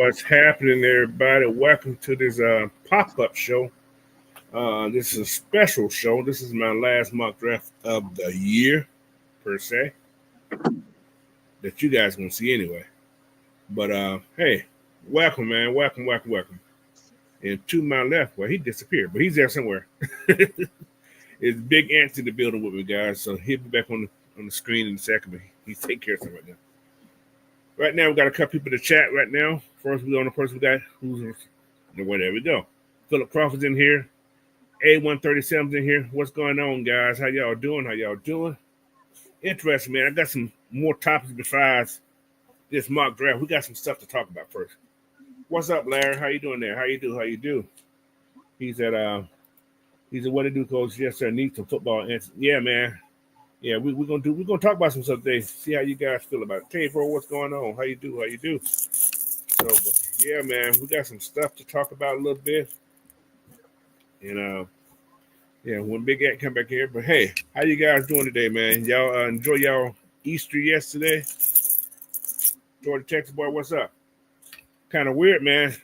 What's happening, everybody? Welcome to this pop-up show. This is a special show. This is my last mock draft of the year, per se, that you guys gonna see anyway. But hey, welcome, man. Welcome. And to my left, well, he disappeared, but he's there somewhere. It's Big Ant in the building with me, guys. So he'll be back on the screen in a second, but he's taking care of something right now. Right now, we got a couple people to chat right now. First, we got who's there we go. Philip Crawford's in here. A137's in here. What's going on, guys? How y'all doing? Interesting, man. I got some more topics besides this mock draft. We got some stuff to talk about first. What's up, Larry? How you doing there? How you do? He's at what to do, coach. Yes, sir. Need some football answers. Yeah, man. Yeah, we're gonna talk about some stuff today. See how you guys feel about it. K4, what's going on? How you do? So, but yeah, man, we got some stuff to talk about a little bit. And yeah, when Big Ant come back here. But hey, how you guys doing today, man? Y'all enjoy y'all Easter yesterday? Georgia Texas boy, what's up? Kind of weird, man.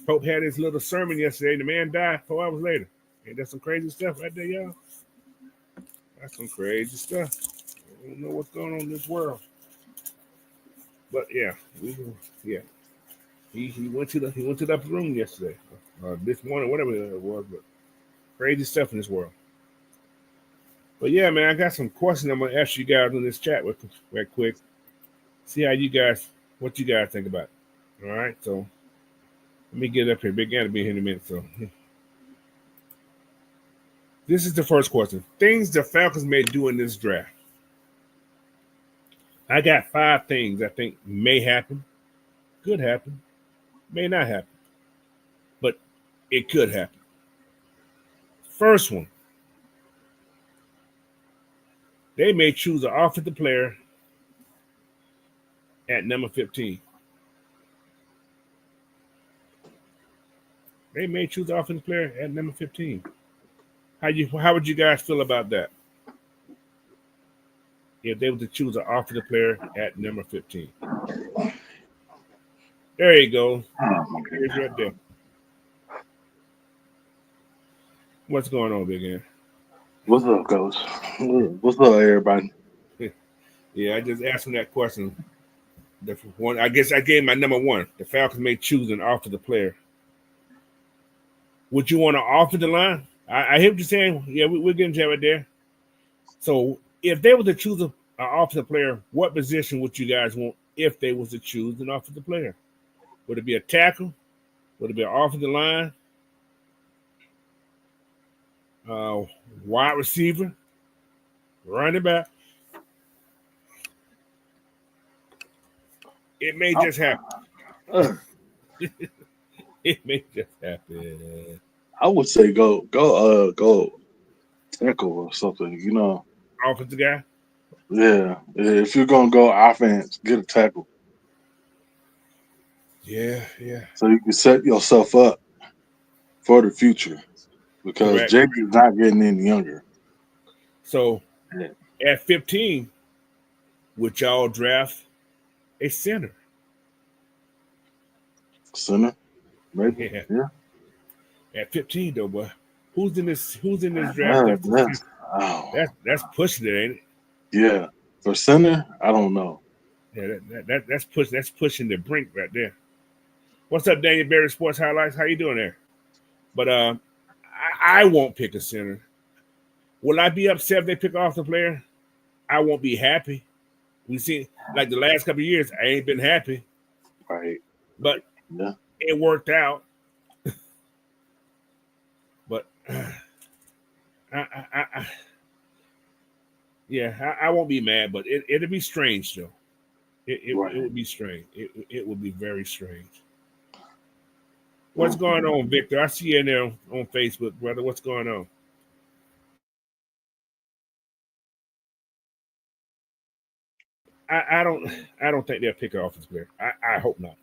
Pope had his little sermon yesterday. The man died 4 hours later. Ain't that some crazy stuff right there, y'all? That's some crazy stuff. I don't know what's going on in this world. But yeah, he went to the upper room yesterday, this morning, whatever it was. But crazy stuff in this world. But yeah, man, I got some questions I'm gonna ask you guys in this chat right quick. See what you guys think about it. All right, so let me get up here. Big Guy to be here in a minute. So this is the first question. Things the Falcons may do in this draft. I got 5 things I think may happen, could happen, may not happen, but it could happen. First one, they may choose an offensive player at number 15. They may choose an offensive player at number 15. How would you guys feel about that? If they were to choose an offensive player at number 15. There you go. Here's right there. What's going on, Big Ant? What's up, Coach? What's up, everybody? Yeah, I just asked him that question. The one, I guess I gave my number 1. The Falcons may choose an offensive player. Would you want to offer the line? I hear what you're saying. Yeah, we're getting to that right there. So if they were to choose an offensive player, what position would you guys want if they was to choose an offensive player? Would it be a tackle? Would it be an offensive line? Wide receiver? Running back? It may just happen. It may just happen. I would say go tackle or something. You know, Offensive guy. Yeah. If you're gonna go offense, get a tackle. Yeah. So you can set yourself up for the future because JB's not getting any younger. So at 15, would y'all draft a center? Center, maybe. Yeah. At 15, though, boy, who's in this draft? That's pushing it, ain't it? Yeah. For center, I don't know. Yeah, that's pushing the brink right there. What's up, Daniel Berry Sports Highlights? How you doing there? But I won't pick a center. Will I be upset if they pick off the player? I won't be happy. We see, like the last couple of years, I ain't been happy. Right. But it worked out. But I won't be mad, but it'll be strange though. It would be strange. It would be very strange. What's going on, Victor? I see you in there on Facebook, brother. What's going on? I don't think they'll pick an offensive player. I hope not.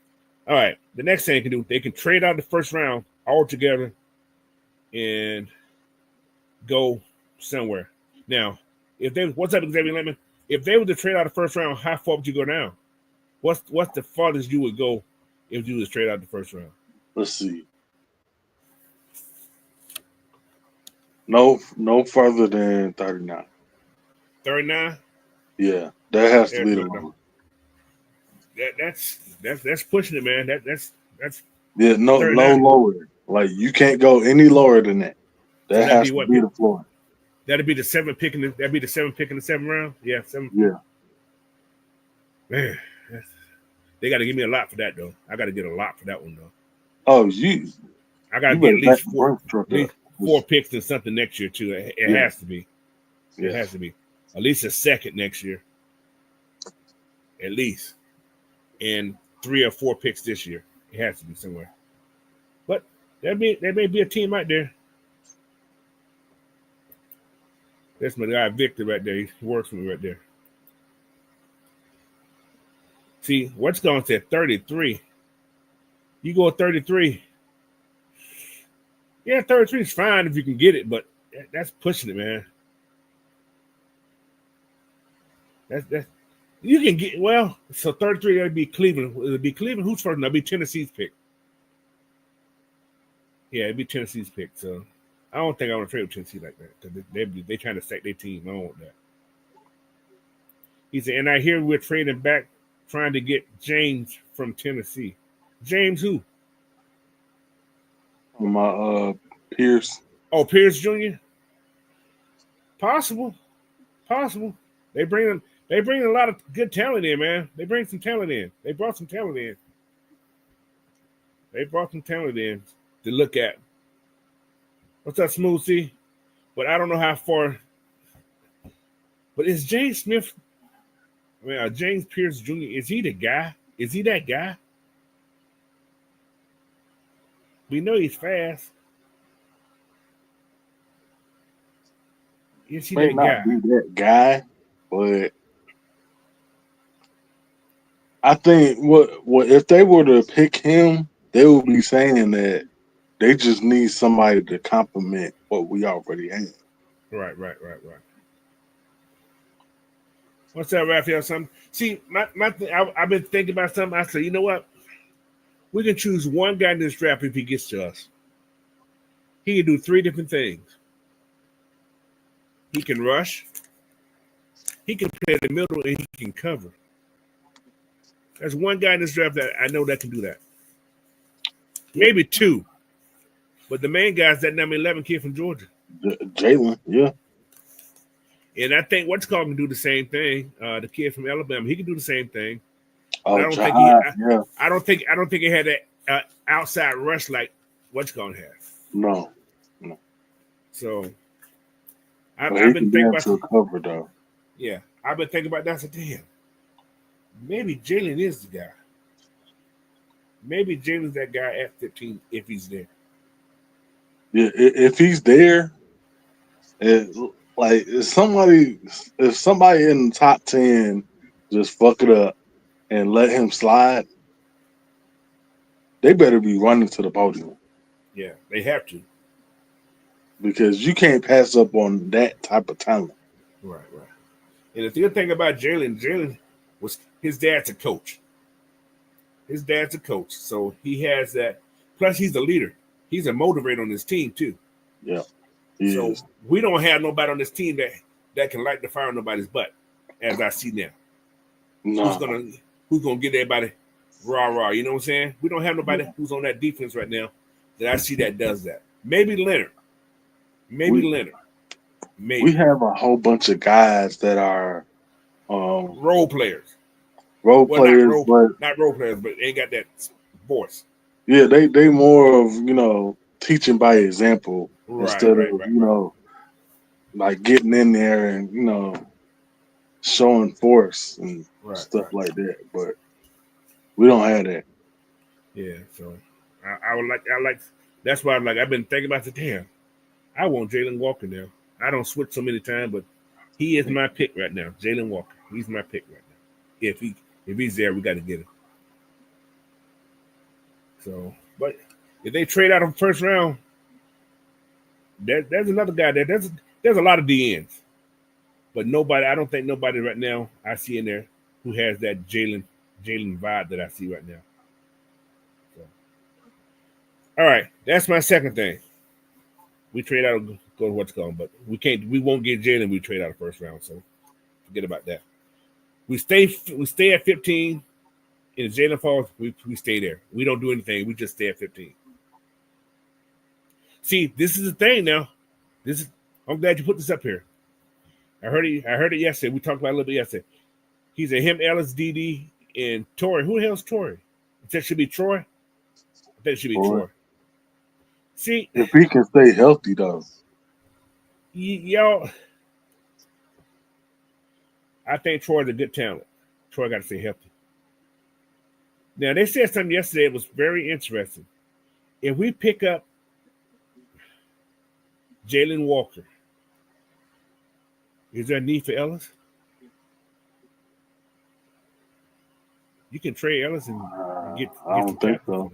All right. The next thing they can do, they can trade out the first round altogether and go somewhere. Now, what's up, Xavier Lemon? If they were to trade out the first round, how far would you go down? What's the farthest you would go if you was straight out the first round? Let's see. No further than 39. 39? Yeah, that has to be the one. That's pushing it, man. That's yeah, no 39. lower. Like you can't go any lower than that. That So has to be the floor. That'd be the seventh pick in the 7th round. Yeah, 7. Yeah. Man, they got to give me a lot for that though. I got to get a lot for that one though. Oh, I got to get at least 4 picks and something next year too. It has to be. It has to be at least a second next year, at least, and 3 or 4 picks this year. It has to be somewhere. But there may be a team out there. That's my guy Victor right there. He works for me right there. See, what's going to 33? You go 33. Yeah, 33 is fine if you can get it, but that's pushing it, man. That's you can get so 33 that'd be Cleveland. It'd be Cleveland. Who's first? That'd be Tennessee's pick. Yeah, it'd be Tennessee's pick. So I don't think I want to trade with Tennessee like that because they trying to stack their team. I don't want that. He said, and I hear we're trading back, trying to get James from Tennessee. James who? My Pierce. Oh, Pierce Jr. Possible. They bring a lot of good talent in, man. They bring some talent in. They brought some talent in. To look at. What's up, Smoothie? But I don't know how far. But is James Smith? I mean, James Pierce Jr. Is he the guy? Is he that guy? We know he's fast. Is he that guy? Be that guy, but I think what if they were to pick him, they would be saying that they just need somebody to complement what we already have. Right. What's up, Raphael? Something. See, I've been thinking about something. I said, you know what? We can choose one guy in this draft if he gets to us. He can do 3 different things. He can rush. He can play in the middle, and he can cover. There's one guy in this draft that I know that can do that. Maybe 2. But the main guy is that number 11 kid from Georgia. Jalen, yeah. And I think what's called can do the same thing. The kid from Alabama, he can do the same thing. Oh, I don't think he had that outside rush like what's called has. No. So I've been thinking about to cover though. Yeah, I've been thinking about that. I said, damn, maybe Jalen is the guy. Maybe Jalen's that guy at 15 if he's there. Yeah, if he's there, if somebody in the top 10 just fuck it up and let him slide, they better be running to the podium. Yeah, they have to. Because you can't pass up on that type of talent. Right. And the good thing about Jalen was his dad's a coach. So he has that. Plus, he's a leader. He's a motivator on his team, too. Yeah. So we don't have nobody on this team that can light the fire on nobody's butt, as I see now. No. Who's gonna get everybody rah? You know what I'm saying? We don't have nobody who's on that defense right now that I see that does that. Maybe Leonard. Maybe. We have a whole bunch of guys that are role players. Not role players, but they ain't got that voice. Yeah, they more of teaching by example instead of like getting in there and showing force and stuff like that. But we don't have that. Yeah, so I like that's why I've been thinking about the damn. I want Jalen Walker now. I don't switch so many times, but he is my pick right now. Jalen Walker. He's my pick right now. If he's there, we got to get him. So, but if they trade out of the first round, there's another guy there. There's a lot of DNs, but nobody. I don't think nobody right now I see in there who has that Jalen vibe that I see right now. All right, that's my second thing. We trade out, go to what's called, but we can't. We won't get Jalen. We trade out the first round, so forget about that. We stay at 15. In Jalen falls, we stay there. We don't do anything. We just stay at 15. See, this is the thing now. This is. I'm glad you put this up here. I heard it. I heard it yesterday. We talked about it a little bit yesterday. He's a him, Ellis, DD, and Torrey. Who the hell's Torrey? That should be Troy. I think it should be Troy. See, if he can stay healthy though, y'all. I think Troy's a good talent. Troy got to stay healthy. Now they said something yesterday. It was very interesting. If we pick up Jalen Walker, is there a need for Ellis? You can trade Ellis and get I don't think so.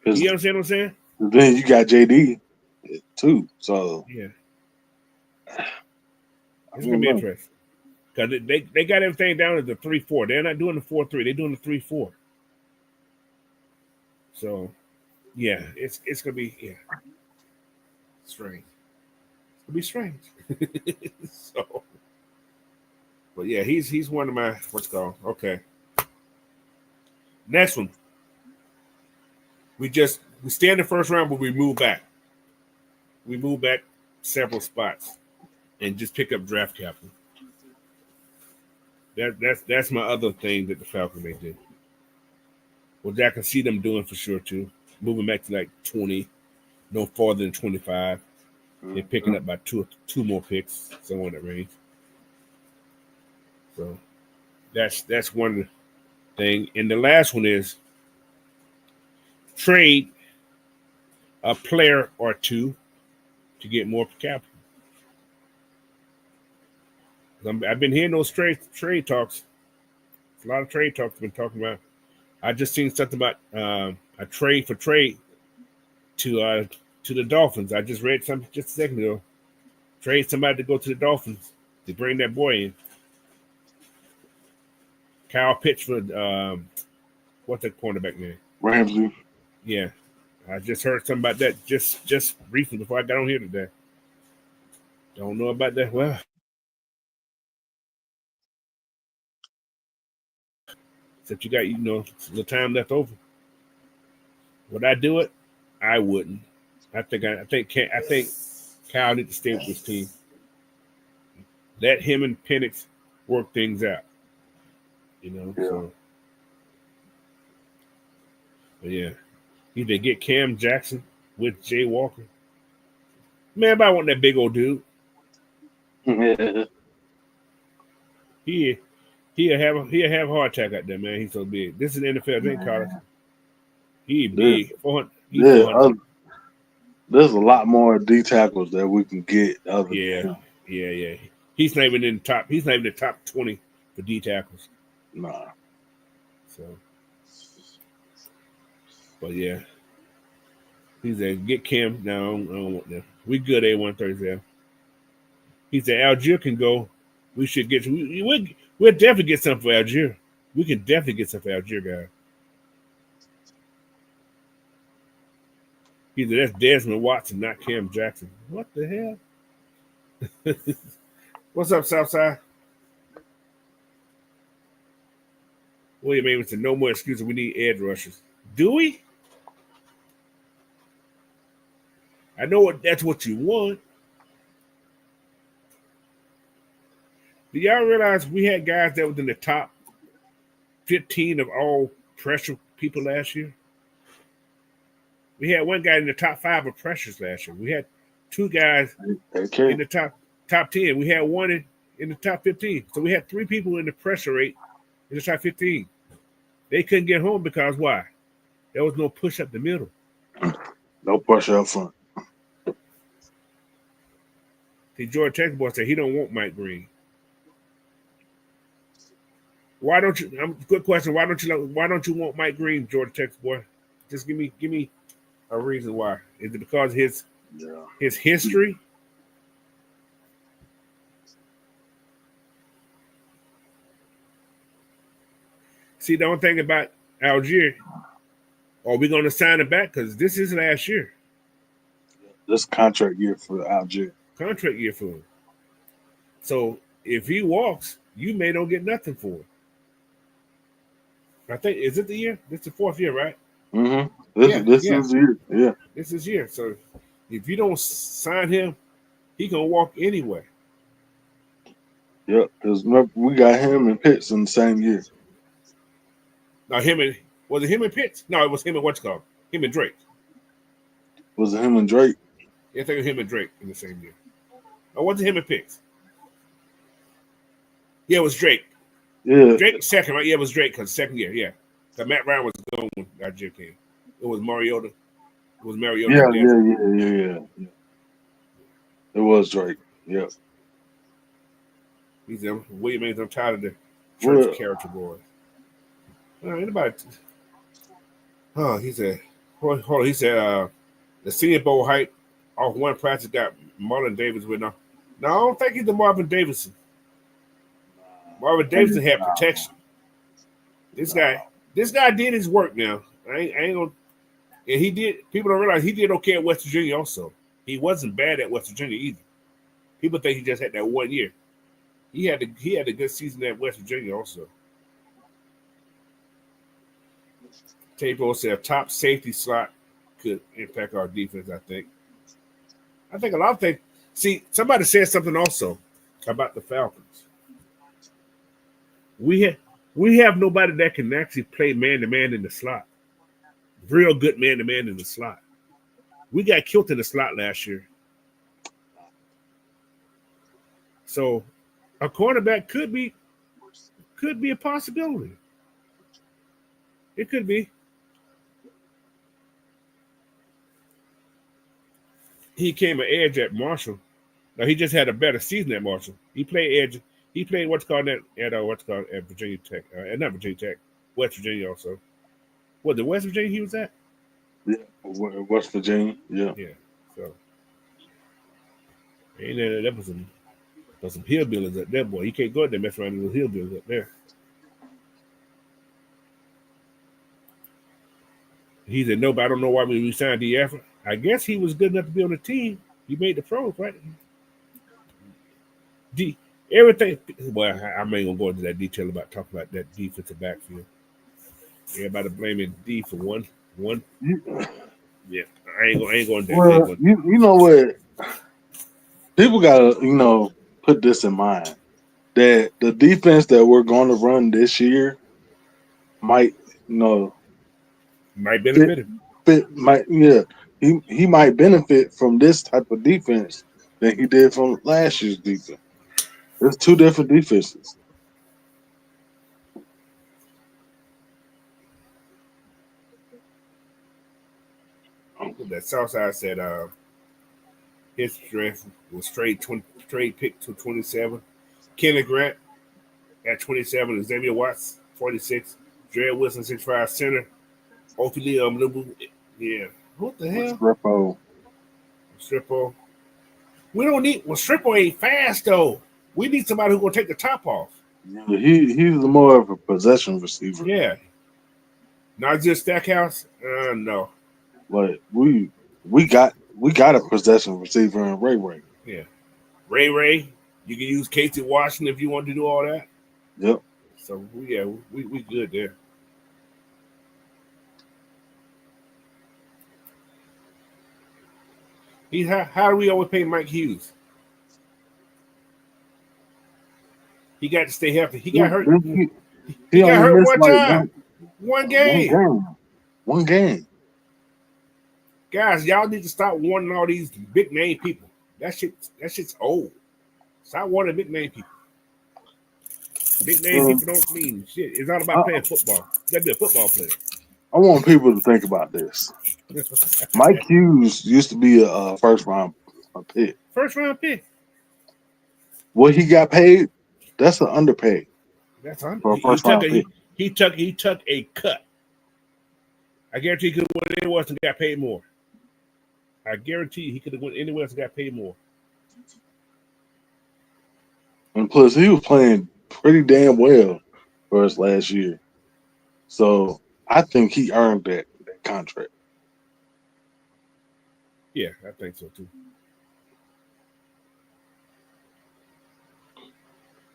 You understand what I'm saying? Then you got JD too. So yeah, it's gonna be interesting because they got everything down as the 3-4. They're not doing the 4-3. They're doing the 3-4. So yeah, it's gonna be strange. It's gonna be strange. So, but yeah, he's one of my what's called okay. Next one. We stay in the first round, but we move back. We move back several spots and just pick up draft capital. That's my other thing that the Falcons may do. Well, I can see them doing for sure too. Moving back to like 20, no farther than 25. They're picking up by two more picks, somewhere in that range. So that's one thing. And the last one is trade a player or two to get more capital. I've been hearing those trade talks. A lot of trade talks been talking about. I just seen something about a trade for trade to the Dolphins. I just read something just a second ago. Trade somebody to go to the Dolphins to bring that boy in. Kyle Pittsford, what's that cornerback name? Ramsey. Yeah, I just heard something about that just briefly before I got on here today. Don't know about that. Well, except you got the time left over. Would I do it? I wouldn't. I think Kyle needs to stay with this team. Let him and Penix work things out. Yeah. So. But yeah. Either get Cam Jackson with Jay Walker. Man, I want that big old dude. He'll have a heart attack out there, man. He's so big. This is NFL, ain't college. He big. 400. There's a lot more D tackles that we can get. Yeah. He's not even in the top. He's not even in the top 20 for D tackles. Nah. So, but yeah, he said get Cam. No, I don't want that. We good A137. He said Algier can go. We should get. We'll definitely get something for Algier. We can definitely get something for Algier, guys. He said that's Desmond Watson, not Cam Jackson. What the hell? What's up, Southside? William Amos said no more excuses. We need edge rushers. Do we? I know that's what you want. Do y'all realize we had guys that was in the top 15 of all pressure people last year? We had one guy in the top 5 of pressures last year. We had 2 guys in the top 10. We had one in the top 15. So we had 3 people in the pressure rate in the top 15. They couldn't get home because why? There was no push up the middle. No pressure up front. See, George Texas boy said he don't want Mike Green. Why don't you? Good question. Why don't you want Mike Green, George Texas boy? Just give me a reason why. Is it because of his history? See, the only thing about Algier, Are we going to sign him back? Because this is last year. This contract year for Algier. Contract year for him. So if he walks, you may don't get nothing for him. I think, is it the year? This is the 4th year, right? Mm-hmm. This is year. Yeah. This is year. So if you don't sign him, he gonna walk anyway. Yep, because we got him and Pitts in the same year. Now was it him and Pitts? No, it was him and what's called him and Drake. Was it him and Drake? Yeah, I think it was him and Drake in the same year. Or was it him and Pitts? Yeah, it was Drake. Yeah, Drake second, right? Yeah, it was Drake because second year. Yeah, because Matt Ryan was going when Algier came. It was Mariota. It was Mariota. Yeah. It was Drake. Yeah. He said, William Hayes, I'm tired of the church character boys. Anybody? He said, hold on. He said, the Senior Bowl hype off one practice got Marlon Davis with now. No, I don't think he's the Marvin Davidson. Marvin Davidson had protection. This guy did his work now. I ain't gonna. And he did. People don't realize he did okay at West Virginia also. He wasn't bad at West Virginia either. People think he just had that 1 year. He had a good season at West Virginia also. Tabo said top safety slot could impact our defense, I think. I think a lot of things. See, somebody said something also about the Falcons. We have nobody that can actually play man-to-man in the slot. Real good man-to-man in the slot. We got killed in the slot last year. So a cornerback could be a possibility. It could be. He came an edge at Marshall. Now he just had a better season at Marshall. He played edge. He played at Virginia Tech. Not Virginia Tech, West Virginia also. Was it West Virginia he was at? Yeah, West Virginia. Yeah. Yeah. So, that was some hillbillies up there, boy. He can't go out there mess around with hillbillies up there. He said, no, but I don't know why we signed D. Effort. I guess he was good enough to be on the team. He made the pros, right? Everything. Well, I'm ain't gonna go into that detail about talking about that defensive backfield. Everybody blaming D for one. Yeah, I ain't going there. Well, you know what? People gotta put this in mind that the defense that we're going to run this year might benefit him. He might benefit from this type of defense than he did from last year's defense. There's two different defenses. That Southside said his draft was trade pick to 27. Kenny Grant at 27, Xavier Watts 46, Jared Wilson 65 center, Ophelia Mlubu. Yeah, what the hell? Strippo. We don't need. Well, Strippo ain't fast though. We need somebody who's gonna take the top off. Yeah, he's more of a possession receiver. Yeah, not just Stackhouse. No. But we got a possession receiver in Ray. Yeah, Ray. You can use Casey Washington if you want to do all that. Yep. So we good there. How do we always pay Mike Hughes? He got to stay healthy. He got hurt. He got hurt one time. One game. One game. Guys, y'all need to stop wanting all these big name people. That shit's old. Stop wanting big name people. Big name people don't mean shit. It's all about playing football. You gotta be a football player. I want people to think about this. Mike Hughes used to be a first round pick. First round pick. What he got paid? That's an underpay. That's for a first round pick. He took a cut. I guarantee he could have went anywhere else and got paid more. I guarantee he could have went anywhere else and got paid more. And plus, he was playing pretty damn well for his last year. So I think he earned that contract. Yeah, I think so too.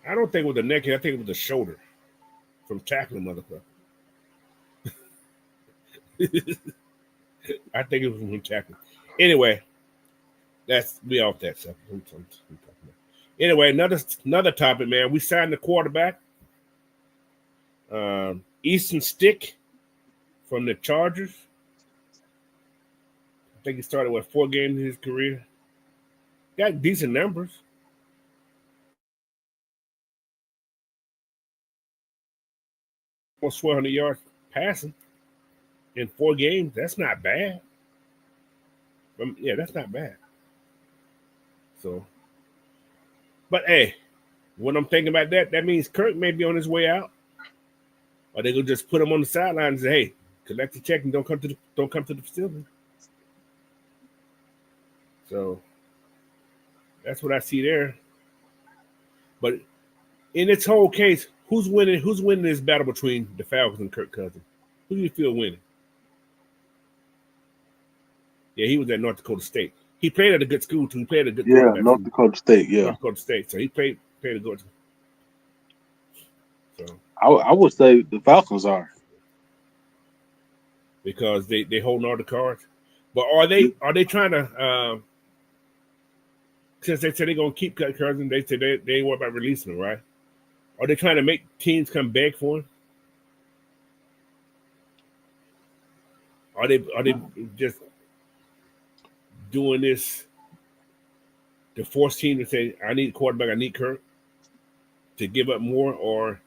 I don't think it was the neck. I think it was the shoulder from tackling motherfucker. I think it was from tackling. Anyway, that's we off that stuff. Anyway, another topic, man. We signed the quarterback, Easton Stick from the Chargers. I think he started 4 games in his career. Got decent numbers. Almost 400 yards passing in 4 games. That's not bad. Yeah, that's not bad. So, but hey, when I'm thinking about that means Kirk may be on his way out, or they gonna just put him on the sideline and say, "Hey, collect the check and don't come to the facility." So that's what I see there. But in its whole case, who's winning? Who's winning this battle between the Falcons and Kirk Cousins? Who do you feel winning? Yeah, he was at North Dakota State. He played at a good school too. He played at a good quarterback. North Dakota State. Yeah, North Dakota State. So he played a good. So I would say the Falcons are, because they holding all the cards. But are they trying to? Since they said they're gonna keep Kirk Cousins, they said they ain't worried about releasing him, right? Are they trying to make teams come back for him? Are they just doing this to force teams to say, I need a quarterback, I need Kirk, to give up more, or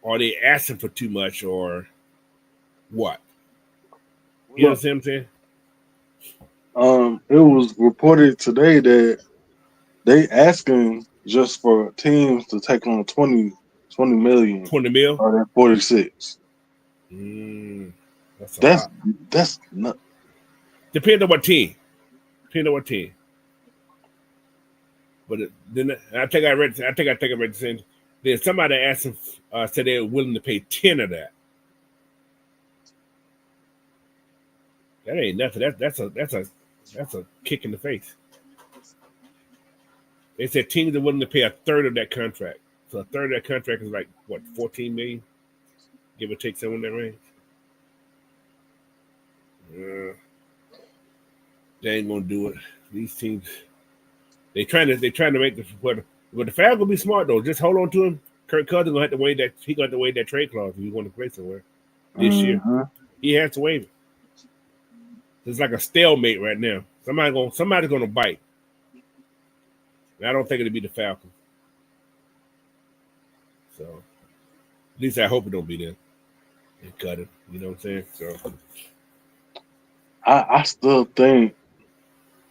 are they asking for too much, or what? You know what I'm saying? It was reported today that they asking just for teams to take on 20 million. 20 mil? Or 46. That's a lot. That's not. Depends on what team. But then I think I read the same. Then somebody asked him, said they were willing to pay 10 of that. That ain't nothing. That's a kick in the face. They said teams are willing to pay a third of that contract. So a third of that contract is like what, 14 million, give or take, somewhere in that range. They ain't gonna do it. These teams, they trying to make the Falcons will be smart though. Just hold on to him. Kirk Cousins gonna have to waive that trade clause if he want to play somewhere this year. He has to waive it. It's like a stalemate right now. Somebody's gonna bite. And I don't think it'll be the Falcons. So at least I hope it don't be them and cut him. You know what I'm saying? So I still think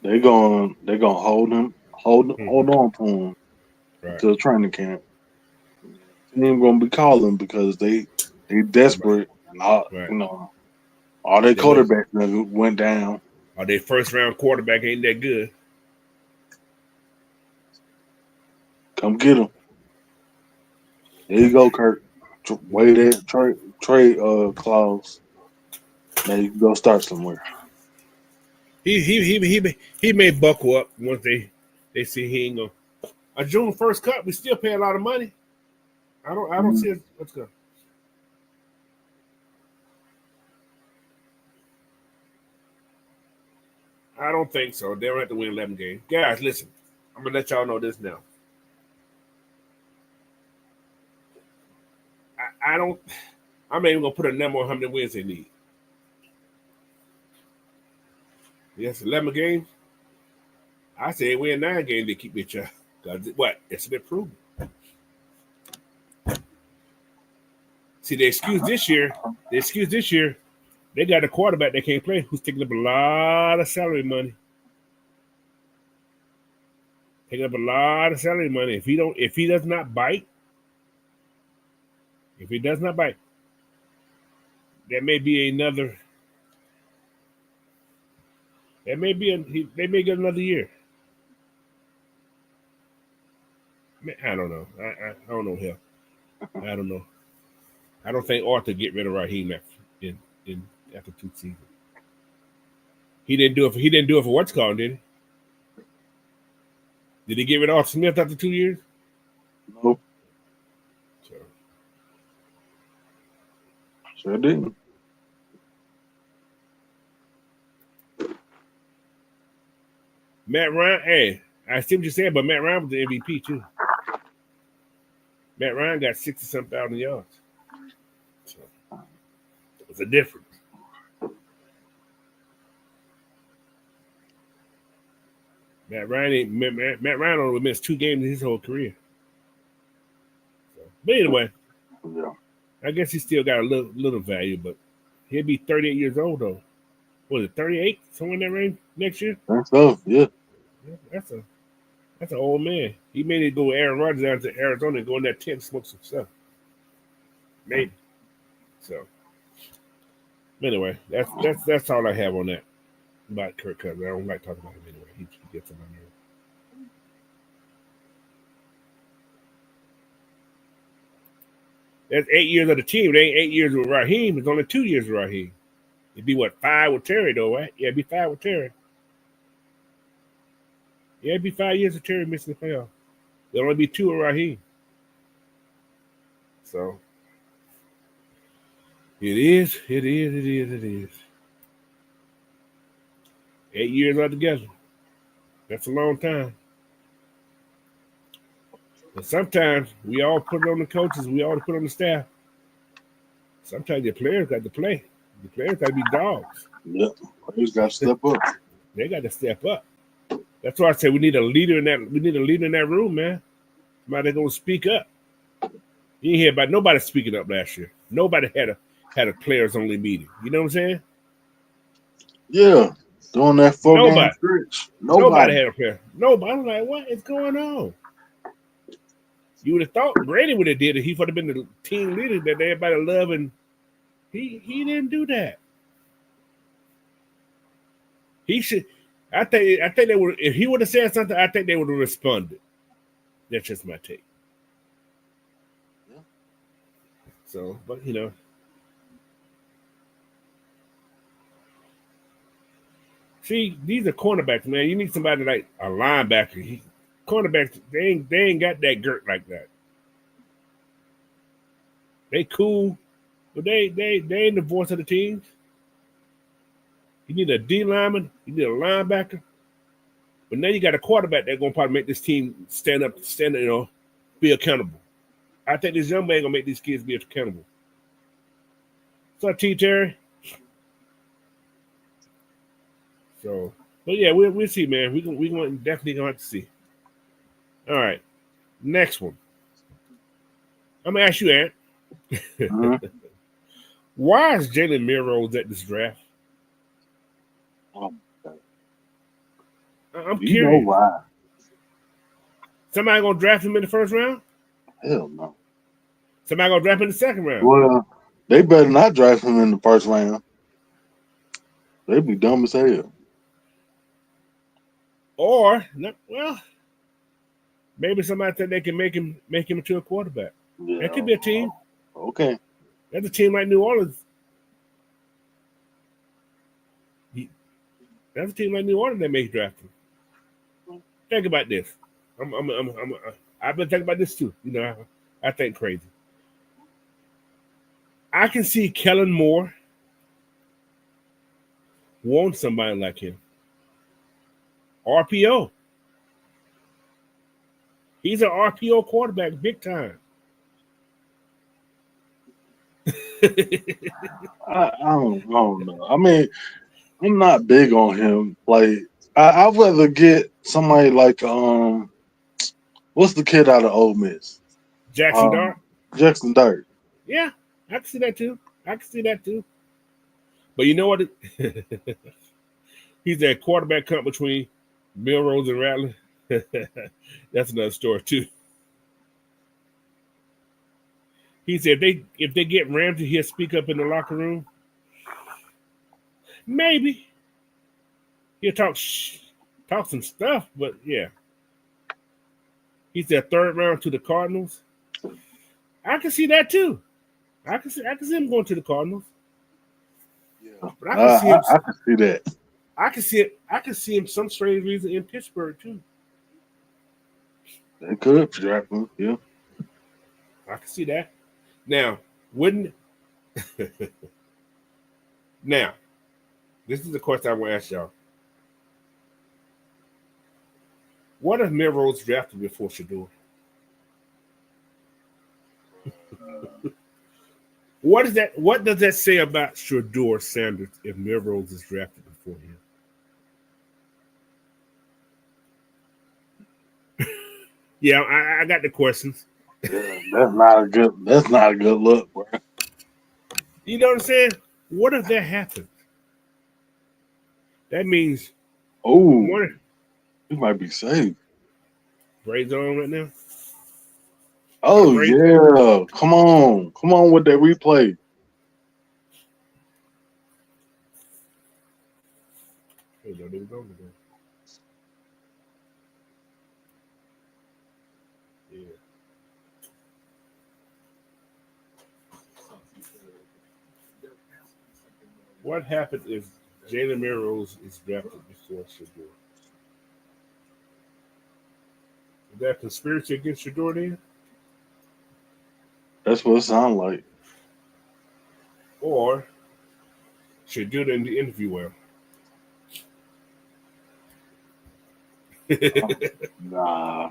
they're gonna hold him, hold on to him until training camp. They ain't gonna be calling because they desperate and all their quarterbacks went down. Their first round quarterback ain't that good. Come get him. There you go, Kirk. Wait that trade clause. Now you can go start somewhere. He may buckle up once they see he ain't gonna. A June 1st cut, we still pay a lot of money. I don't see it. Let's go. I don't think so. They don't have to win 11 games. Guys, listen. I'm gonna let y'all know this now. I'm not even gonna put a number on how many wins they need. Yes, 11 games. I say they win 9 games, they keep their job. What? It's an improvement. See, the excuse this year, they got a quarterback that can't play who's taking up a lot of salary money. If he does not bite, there may be another. They may get another year. I don't know. I don't know him. I don't know. I don't think Arthur get rid of Raheem. after 2 seasons. He didn't do it for what's called, did he? Did he give it off Smith after 2 years? Nope. Sure didn't. Matt Ryan, hey, I see what you're saying, but Matt Ryan was the MVP too. Matt Ryan got 60-something thousand yards. So it's a difference. Matt Ryan only missed 2 games in his whole career. So, but anyway, yeah. I guess he still got a little value, but he'll be 38 years old though. Was it 38? Somewhere in that range next year? That's tough, yeah. That's an old man. He made it go Aaron Rodgers down to Arizona and go in that tent and smoke some stuff. Maybe. So anyway, that's all I have on that about Kirk Cousins. I don't like talking about him anyway. He gets on my nerves. That's 8 years of the team. It ain't 8 years with Raheem. It's only 2 years with Raheem. It'd be what, 5 with Terry though, right? Yeah, it'd be 5 with Terry. Yeah, it'd be 5 years with Terry missing the playoff. There'll only be 2 with Raheem. So it is. 8 years altogether. That's a long time. And sometimes we all put it on the coaches, we all put it on the staff. Sometimes the players got to play. The players got to be dogs. Yep. Players got to step up. They got to step up. That's why I say we need a leader in that. We need a leader in that room, man. Somebody gonna speak up. You ain't hear about nobody speaking up last year. Nobody had a players only meeting. You know what I'm saying? Yeah, doing that 4-game stretch. Nobody had a player. Nobody. I'm like, what is going on? You would have thought Brady would have did it. He would have been the team leader that everybody loved, and he didn't do that. He should. I think they would. If he would have said something, I think they would have responded. That's just my take. Yeah. So, but you know, see, these are cornerbacks, man. You need somebody like a linebacker. Cornerbacks, they ain't got that girt like that. They cool, but they ain't the voice of the teams. You need a D lineman, you need a linebacker, but now you got a quarterback that's gonna probably make this team stand up, be accountable. I think this young man gonna make these kids be accountable. What's up, T. Terry? So, but yeah, we'll see, man. We going definitely gonna have to see. All right, next one. I'm gonna ask you, Ant. Why is Jalen Milroe at this draft? I'm curious. You know why? Somebody gonna draft him in the first round? Hell no. Somebody gonna draft him in the second round? Well, they better not draft him in the first round. They'd be dumb as hell. Or, well, maybe somebody think they can make him into a quarterback. Yeah. That could be a team. Okay. That's a team like New Orleans. That's a team like New Orleans that may draft him. Think about this. I've been thinking about this too. You know, I think crazy. I can see Kellen Moore want somebody like him. RPO. He's an RPO quarterback, big time. I don't know. I mean, I'm not big on him. Like, I'd rather get somebody like what's the kid out of Ole Miss? Jackson Dart. Jackson Dart. Yeah, I can see that too. But you know what? He's that quarterback cut between Milrose and Rattler. That's another story too. He said if they get Ramsey, he'll speak up in the locker room. Maybe he'll talk some stuff, but yeah. He's their third round to the Cardinals. I can see that too. I can see him going to the Cardinals. But I can see him. I can see that. I can see it. I can see him some strange reason in Pittsburgh too. They could draft him. Yeah, I can see that. Now, wouldn't now? This is the question I want to ask y'all. What if Milrose drafted before Shador? What is that? What does that say about Shador Sanders if Milrose is drafted before him? Yeah, I got the questions. yeah, that's not a good. That's not a good look, bro. You know what I'm saying? What if that happens? That means he might be safe. Braves on right now. Oh yeah, come on with that replay. Hey, no, they was on today. Yeah. What happens if Jalen Milrose is drafted before Shador? Is that a conspiracy against Shador then? That's what it sounds like. Or Shador didn't interview well? Nah.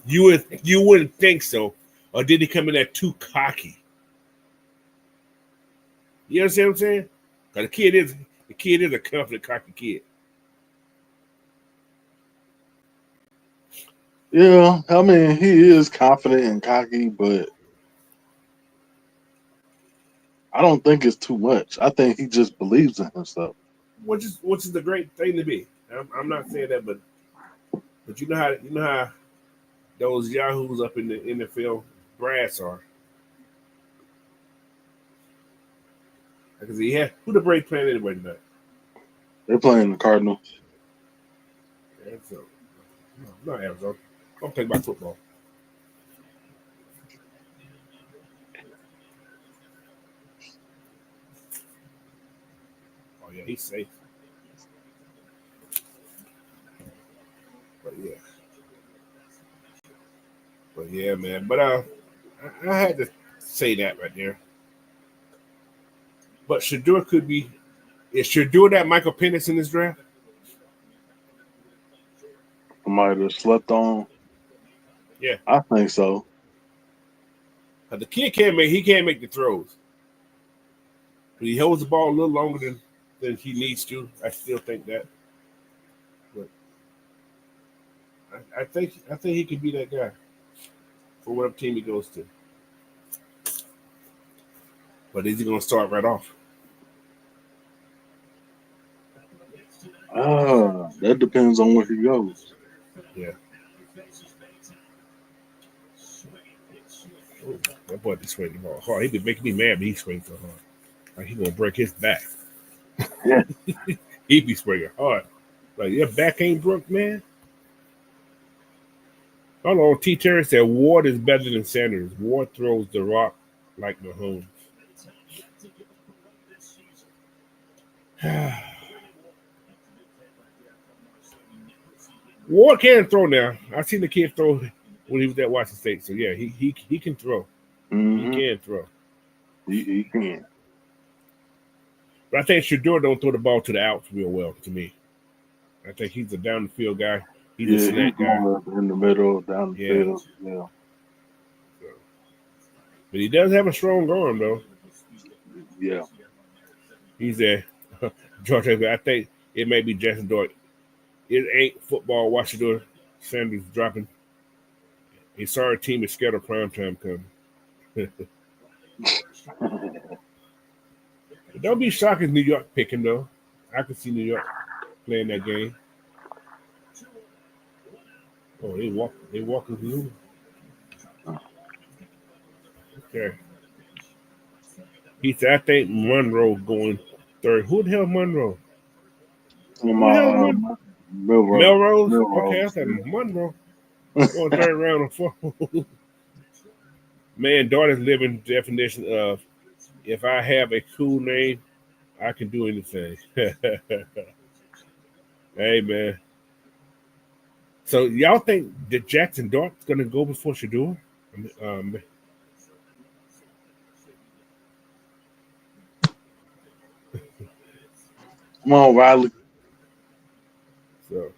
You wouldn't think so. Or did he come in there too cocky? You understand what I'm saying? Because the kid is a confident, cocky kid. Yeah, I mean he is confident and cocky, but I don't think it's too much. I think he just believes in himself. Which is the great thing to be. I'm not saying that, but you know how those yahoos up in the NFL brass are. Because who the Braves playing anyway tonight? They're playing the Cardinals. Arizona. No, not Arizona. I'm talking about football. Oh yeah, he's safe. But yeah, man. But I had to say that right there. But Shador could be. Is Shador that Michael Penix in this draft? I might have slept on. Yeah, I think so. The kid can't make the throws. But he holds the ball a little longer than he needs to. I still think that. But I think he could be that guy for whatever team he goes to. But is he going to start right off? That depends on where he goes. Yeah. Ooh, that boy be swinging the ball hard. He be making me mad, but he swings so hard. Like he gonna break his back. Yeah. He be swinging hard. Like your back ain't broke, man. Hold on, T. Terry said Ward is better than Sanders. Ward throws the rock like Mahomes. Ward can throw now. I seen the kid throw when he was at Washington State. So yeah, he can throw. Mm-hmm. He can throw. He can. But I think Shador don't throw the ball to the outs real well to me. I think he's a down the field guy. He's a snack guy. In the middle, down the field. Yeah. So, but he does have a strong arm though. Yeah. He's a George. I think it may be Jackson Dort. It ain't football. Washington Sanders dropping. A sorry team is scared of prime time coming. Don't be shocked if New York picking though. I can see New York playing that game. Oh, they walk with you. Okay. He said, I think Monroe going third. Who the hell Monroe? Melrose. Melrose? Okay, I said Monroe. Going third round or fourth. Man, daughter's living definition of if I have a cool name, I can do anything. Hey man. So y'all think that Jackson Dart's gonna go before Shador? Come on, Riley. So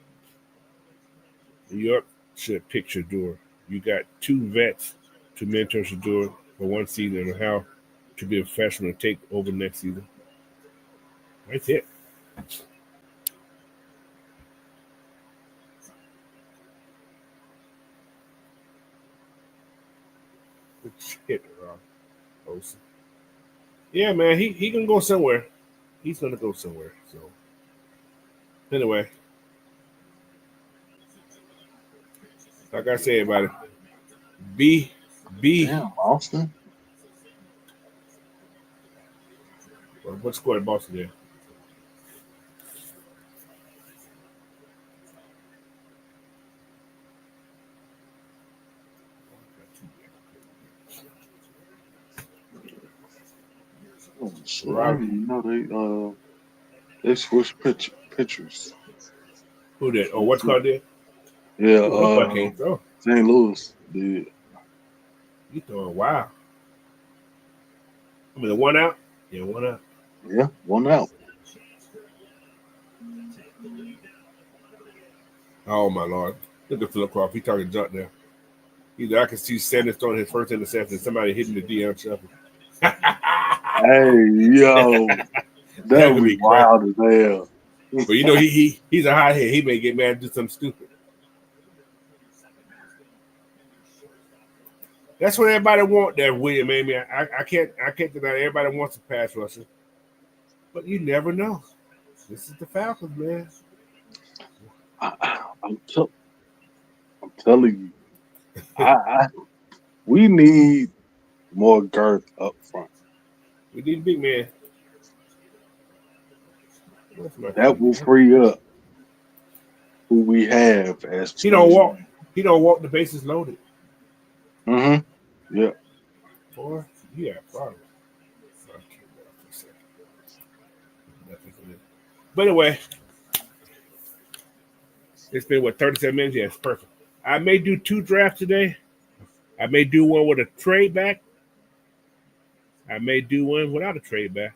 New York should pick Shador. You got two vets to mentor Shador for one season and how to be a professional and take over next season. That's it. Shit, Olsen. Yeah, man, he can go somewhere. He's gonna go somewhere. So anyway, like I said about it, B B. Damn, Austin. What score did Boston there? Oh, shit. I didn't know they switched pitchers. Who did? Oh, what's called there? Yeah, Oh, I can't throw. St. Louis did. You throwing wow. I mean, one out. Yeah, one out. Yeah, one out. Oh my lord! Look at Philip Crawford. He talking junk now. Either I can see Sanders throwing his first interception, somebody hitting the DM shuffle. Hey, yo, that would be wild as hell. But you know he's a hothead. He may get mad and do something stupid. That's what everybody want. That William, maybe I can't deny everybody wants a pass rusher, but you never know. This is the Falcons, man. I'm telling you, we need more girth up front. We need a big man. That will free up who we have as he don't walk. He don't walk the bases loaded. Mm-hmm. Yeah. Boy, yeah, probably. But anyway, it's been 37 minutes. Yes, perfect. I may do 2 drafts today. I may do one with a trade back. I may do one without a trade back.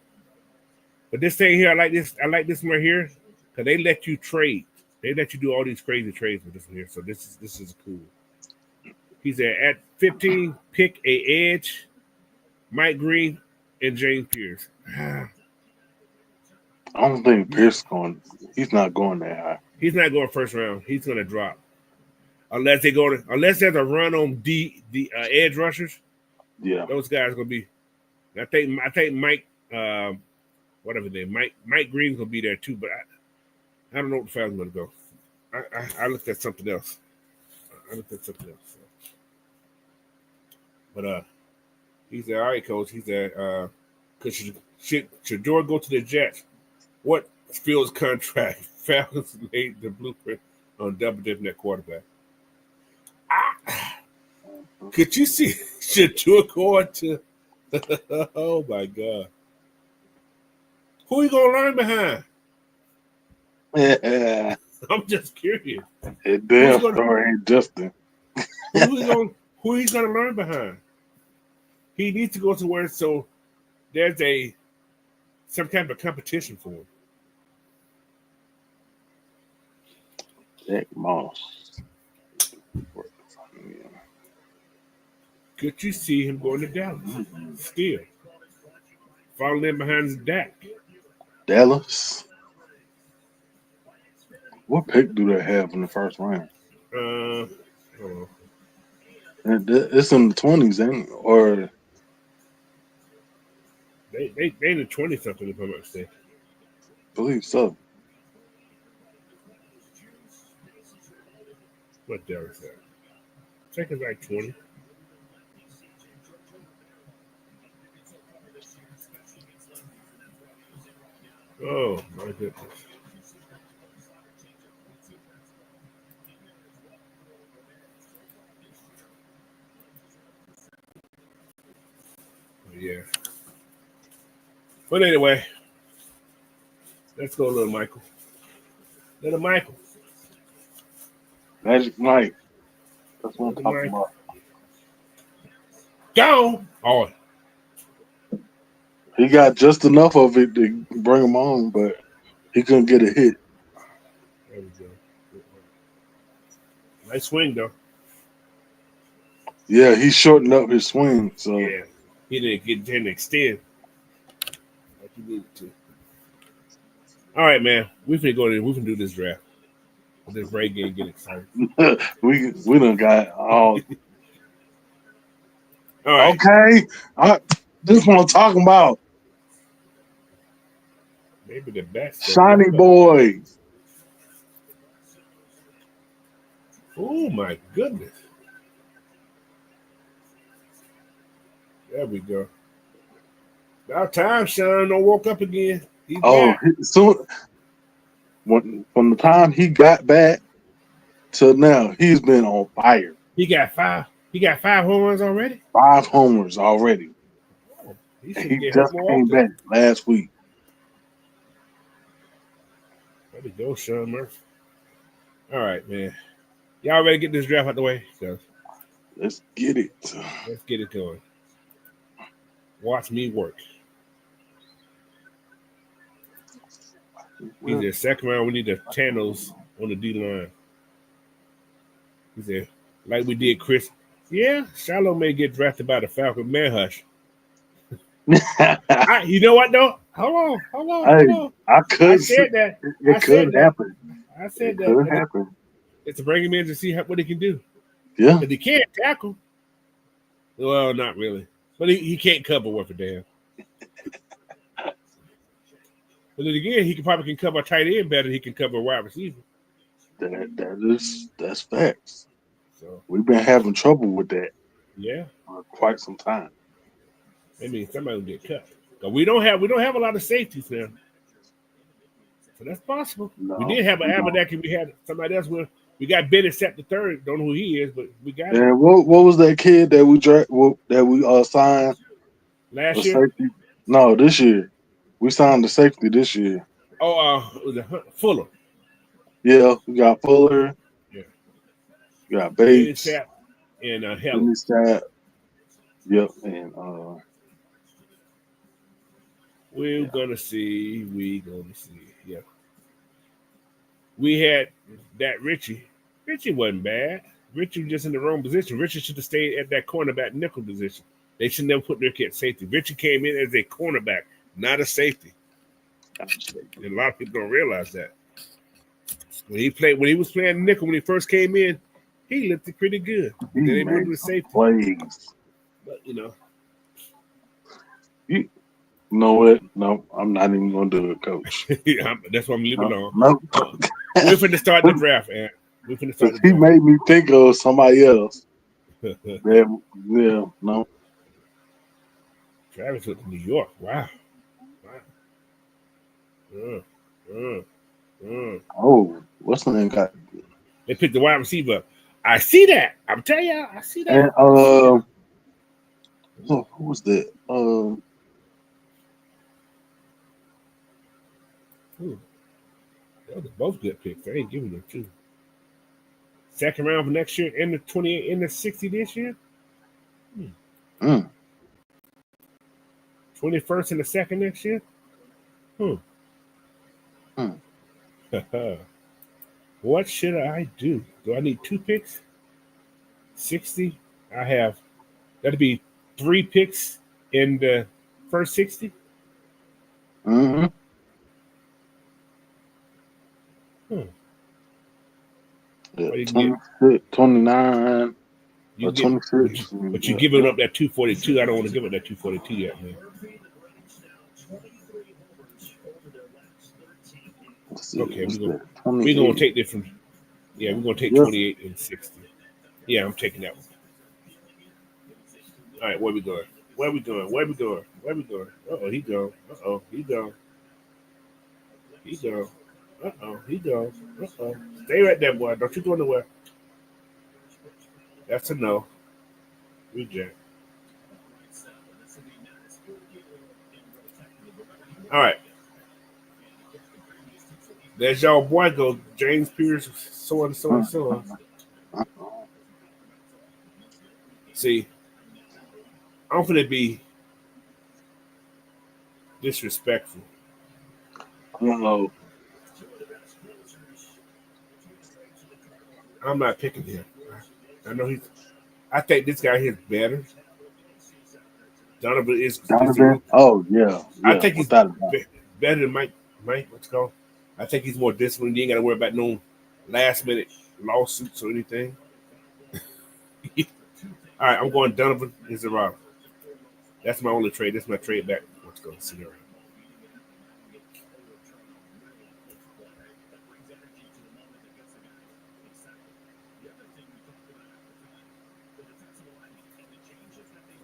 But this thing here, I like this. I like this one right here because they let you trade. They let you do all these crazy trades with this one here. So this is cool. He said at 15, pick a edge, Mike Green, and James Pierce. I don't think Pierce going. He's not going that high. He's not going first round. He's going to drop unless unless there's a run on the edge rushers. Yeah, those guys are going to be. I think Mike, whatever his name, Mike Green's going to be there too. But I don't know what the Falcons going to go. I looked at something else. But he said, all right, coach. He said, should Shador go to the Jets? What Fields' contract? Falcons laid the blueprint on double dipping that quarterback. Could you see Shador going to? Oh my God! Who are you gonna learn behind? Yeah. I'm just curious. It damn sure ain't Justin. Who he's gonna learn behind? He needs to go to where so there's some kind of competition for him. Jack Moss. Could you see him going to Dallas? Still. Falling in behind Dak. Dallas? What pick do they have in the first round? It's in the 20s, ain't it? Or they in the 20 something if I'm not mistaken. I believe so. What Dallas at? I think it's like 20. Oh my goodness. Yeah. But anyway, let's go, little Michael. Little Michael. Magic Mike. That's what Little I'm talking Michael. about. Go! Oh. He got just enough of it to bring him on, but he couldn't get a hit. There we go. Nice swing, though. Yeah, he shortened up his swing, so yeah, he didn't extend like he needed to. All right, man. We finna go in. We can do this draft. This break game, get excited. we done got all. All right. Okay, this is what I'm talking about. Maybe the best. Shiny boy. Oh my goodness. There we go. About time Sean don't woke up again. He's back. So from the time he got back to now, he's been on fire. He got 5 home runs already? 5 homers already. Oh, he just came back last week. There we go, Sean Murphy. All right, man. Y'all ready to get this draft out the way? So, let's get it. Let's get it going. Watch me work. He's their second round. We need the Tanos on the D line. He said, like we did Chris. Yeah, Shiloh may get drafted by the Falcons. Man, hush. You know what, though? Hold on. I said that. It could happen. I said that. Could happen. It's to bring him in to see what he can do. Yeah. But he can't tackle. Well, not really. But he can't cover worth a damn. But then again, he probably can cover a tight end better than he can cover a wide receiver. That's facts. So we've been having trouble with that. Yeah. For quite some time. I mean, somebody will get cut. But we don't have a lot of safeties now. So that's possible. No, we did have an Abernathy, and we had somebody else with. We got Bennett set the third. Don't know who he is, but we got him. And what was that kid that we signed last year? Safety? No, this year. We signed the safety this year. Oh, was it Fuller? Yeah, we got Fuller. Yeah. We got Bates. And Helen. Yep, and we're gonna see. Yeah. We had that Richie. Richie wasn't bad. Richie was just in the wrong position. Richie should have stayed at that cornerback nickel position. They should never put their kid at safety. Richie came in as a cornerback, not a safety. And a lot of people don't realize that. When he was playing nickel when he first came in, he looked pretty good. Then they moved to the safety. Plays. But you know. You know what? No, I'm not even gonna do it, Coach. Yeah, that's why I'm leaving alone. No. We're finna start the draft, man. He made me think of somebody else. No. Travis went to New York. Wow. Oh, what's the name got? They picked the wide receiver up. I see that. I'm telling you, I see that. And who was that? Those are both good picks. I ain't giving them two. Second round for next year, in the 28, in the 60 this year. 21st in the second next year. What should I do? Do I need 2 picks? 60. I have. That'd be 3 picks in the first 60. Yeah, 29 or 26. But you're giving up that 242. I don't want to give up that 242 yet, man. Okay, we're going to take this from. Yeah, we're going to take 28 and 60. Yeah, I'm taking that one. All right, where we going? Uh-oh, he gone. Stay right there, boy. Don't you go nowhere. That's a no. Reject. All right. There's y'all boy go, James Pierce, so and so and so. See, I'm gonna be disrespectful. Uh-oh. I'm not picking him. I know he's. I think this guy here is better. Donovan is Donovan? Oh yeah, I yeah. think he's Without better than Mike. Mike, what's it called? I think he's more disciplined. You ain't got to worry about no last minute lawsuits or anything. All right, I'm going Donovan is a rival. That's my only trade. That's my trade back. Let's go scenario.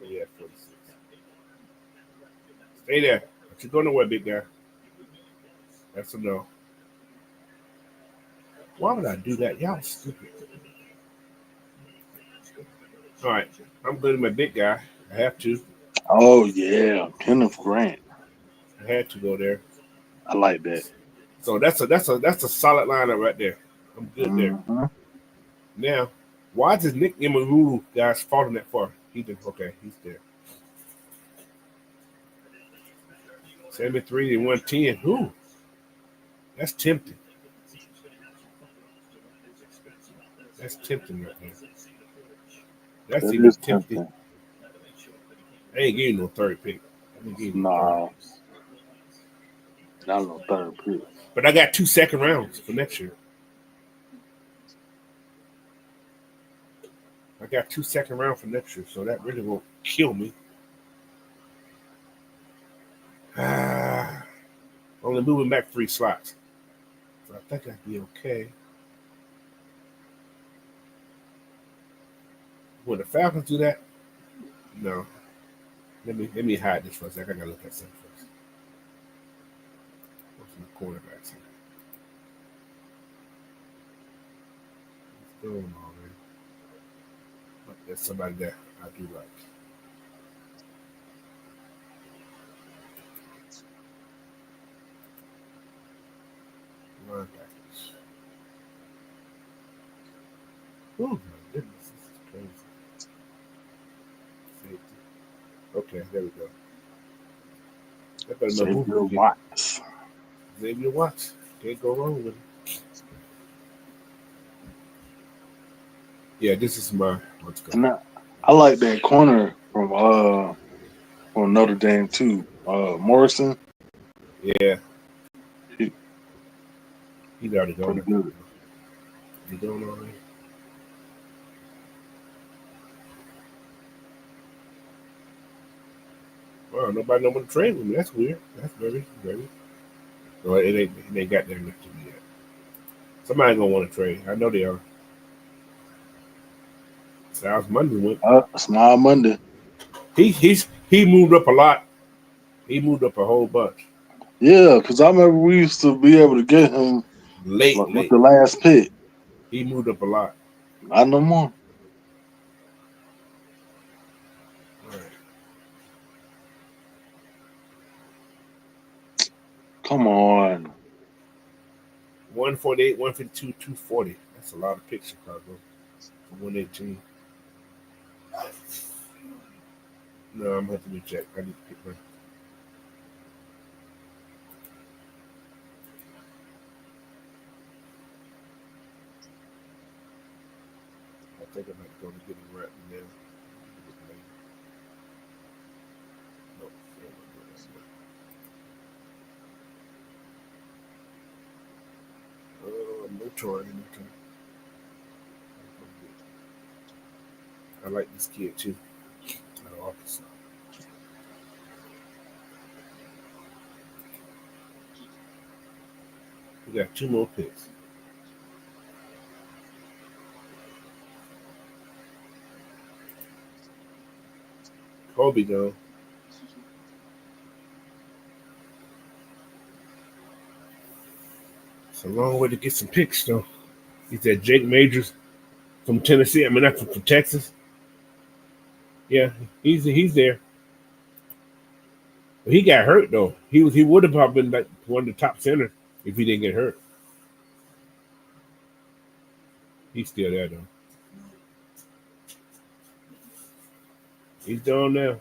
Yeah, 46. Stay there. Don't you go nowhere, big guy. That's a no. Why would I do that? Y'all stupid. All right, I'm good at my big guy. I have to. Oh yeah, Kenneth Grant. I had to go there. I like that. So that's a solid lineup right there. I'm good there. Now, why does Nick Imaruru guys falling that far? He did okay. He's there. 73 and 110. Who? That's tempting. That's tempting right there. That's even tempting. I ain't getting no third pick. Nah. Not no third pick. But I got 2 second rounds for next year. I got 2 second rounds for next year, so that really won't kill me. Only moving back 3 slots. So I think I'd be okay. Will the Falcons do that? No. Let me hide this for a second. I gotta look at something first. What's in the quarterbacks here? What's going on, man? But there's somebody there I do like. Linebackers. Oh my goodness, this is crazy. Safety. Okay, there we go. That better Xavier Watts. Xavier Watts. Can't go wrong with it. Yeah, this is my let's go. And I like that corner from Notre Dame too. Morrison. Yeah. He's already gone. Pretty good. He's going already. Wow, nobody know what to trade with me. That's weird. That's very, very. Well, it ain't got there left to me yet. Somebody gonna want to trade. I know they are. Styles Monday went. Smile Monday. He moved up a lot. He moved up a whole bunch. Yeah, because I remember we used to be able to get him late with the last pick. He moved up a lot. Not no more. Right. Come on. 148, 152, 240. That's a lot of picks, Chicago. For 118. No, I'm going to have to recheck. I need to pick one. I think I might go to get him right now. Nope. No Troy. I like this kid too. Out of Arkansas. We got 2 more picks. Kobe though. It's a long way to get some picks though. He's that Jake Majors from Tennessee. I mean, not from Texas. Yeah, he's there. He got hurt though. He would have probably been like one of the top centers if he didn't get hurt. He's still there though. He's done now.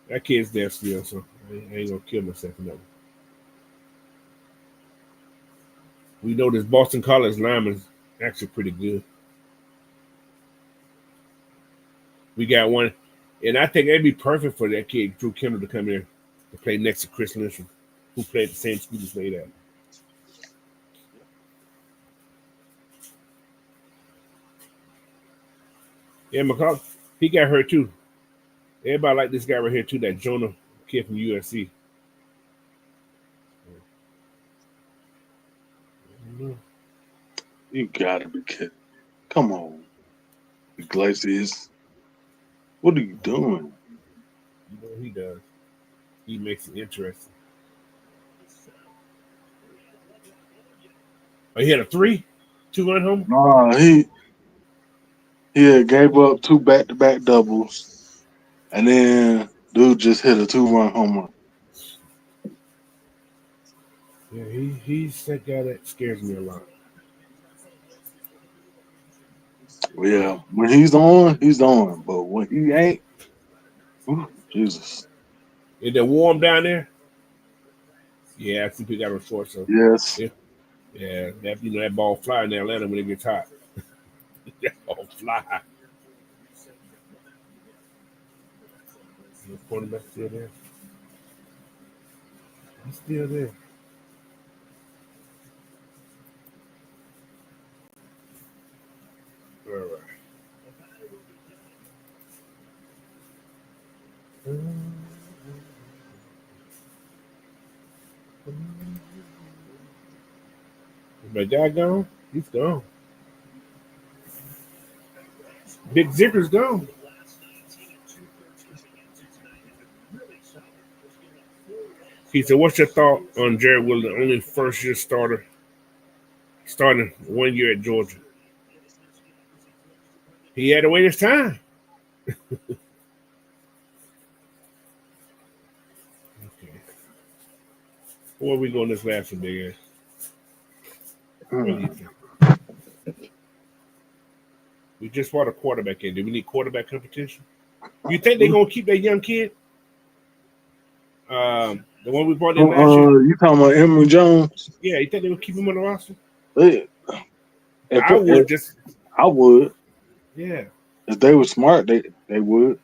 That kid's there still, so I ain't gonna kill myself for nothing. We know this Boston College lineman is actually pretty good. We got one, and I think that'd be perfect for that kid, Drew Kendall, to come in to play next to Chris Lynch, who played the same school he played at. Yeah, McCall, he got hurt too. Everybody like this guy right here too, that Jonah kid from USC. You gotta be kidding. Come on. Iglesias. What are you doing? You know what he does? He makes it interesting. Oh, he had a 2-run home? Nah, he had gave up 2 back-to-back doubles. And then dude just hit a 2-run home run. Yeah, he's that guy that scares me a lot. Well, yeah, when he's on, he's on. But when he ain't, ooh, Jesus. Is it warm down there? Yeah, I think we got on short, so yes. Yeah, that ball fly in Atlanta when it gets hot. That ball fly. The quarterback still there. He's still there. All right. Is my dad gone? He's gone. Big Zicker's gone. He said, "What's your thought on Jared Willis, the only first-year starter, starting 1 year at Georgia? He had to wait his time." Okay. Where are we going this last one, big ass? What do you think? We just brought a quarterback in. Do we need quarterback competition? You think they're gonna keep that young kid? The one we brought in last year. You talking about Emory Jones? Yeah, you think they would keep him on the roster? I would. Yeah. If they were smart, they would.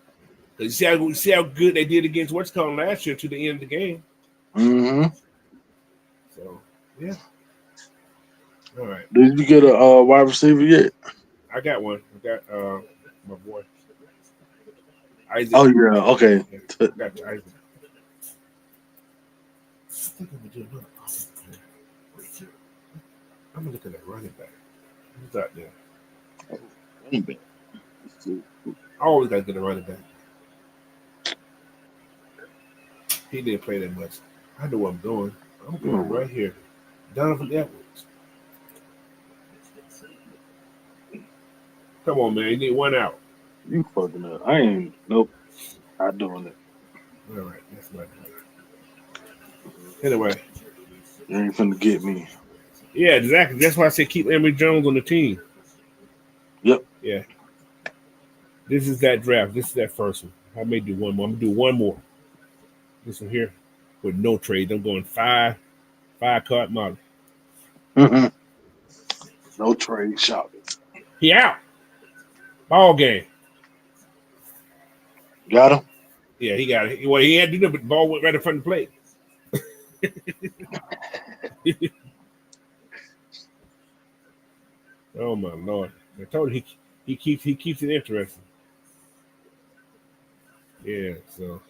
You see how good they did against what's called last year to the end of the game. Mm-hmm. So yeah. All right. Did you get a wide receiver yet? I got one. I got my boy Isaac. Oh yeah, okay. Yeah, got Isaac. I think I'm gonna do another offensive. I'm gonna look at that running back. Who's out there? Running back. I always gotta get a running back. He didn't play that much. I know what I'm doing. I'm going right here. Donovan Edwards. Come on, man. You need one out. You fucking up. I ain't. Nope. Not doing it. All right. That's my bad. Anyway. You ain't finna get me. Yeah, exactly. That's why I said keep Emory Jones on the team. Yep. Yeah. This is that draft. This is that first one. I may do one more. I'm going to do one more. This one here with no trade. I'm going five card model. Mm-hmm. No trade shopping. He out. Ball game. Got him? Yeah, he got it. Well, he had to do it, but the ball went right in front of the plate. Oh my Lord! I told you he keeps it interesting. Yeah. So,